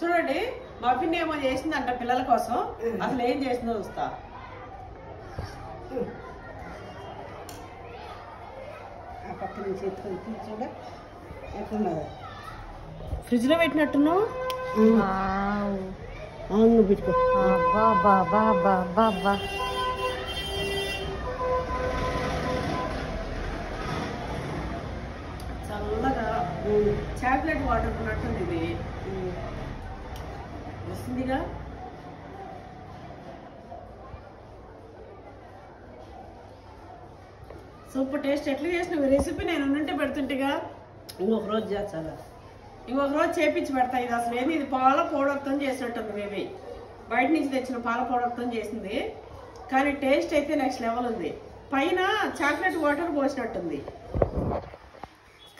చూడండి మఫిన్ ఏమో చేసిందంట పిల్లల కోసం. అసలు ఏం చేసిందో చూస్తా. ఆ పక్క నుంచి ఎత్తుకొని చూడ ఎట్లున్నది. ఫ్రిడ్జ్ లో పెట్టినట్టున్నావు. అవును పెట్టుకో. చల్లగా చాక్లెట్ వాటర్ ఉన్నట్టుంది. ఇది వస్తుందిగా. Super taste. ఎట్లా చేసినావు రెసిపీ? నేను ఉంటే పెడుతుంటేగా. ఇంకొక రోజు చేస్తా. ఇంకొక రోజు చేపించి పెడతా. ఇది అసలు ఏంది? ఇది పాల పౌడర్తో చేసినట్టుంది. మేబీ బయట నుంచి తెచ్చిన పాల పౌడర్తో చేసింది. కానీ టేస్ట్ అయితే నెక్స్ట్ లెవెల్ ఉంది. పైన చాక్లెట్ వాటర్ పోసినట్టుంది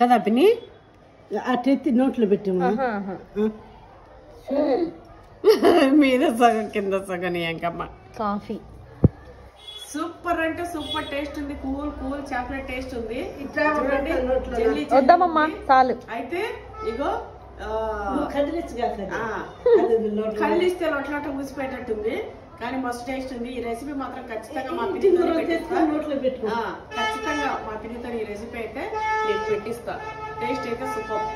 కదా పిన్ని. అట్టెత్తి నోట్లో పెట్టిమా. మీద సగం కింద సగం ఎంకమ్మ. కాఫీ సూపర్ అంటే సూపర్ టేస్ట్ ఉంది. కూల్ కూల్ చాక్లెట్ టేస్ట్ ఉంది. వద్దామమ్మా చాలు. అయితే ఇగో కళ్ళిస్తే లొట్లాట ఊసిపోయేటట్టుంది. కానీ మస్తు టేస్ట్ ఉంది. ఈ రెసిపీ మాత్రం ఖచ్చితంగా మా పిన్నితో ఖచ్చితంగా మా పిన్నితో ఈ రెసిపీ అయితే నేను పెట్టిస్తా. టేస్ట్ అయితే సూపర్.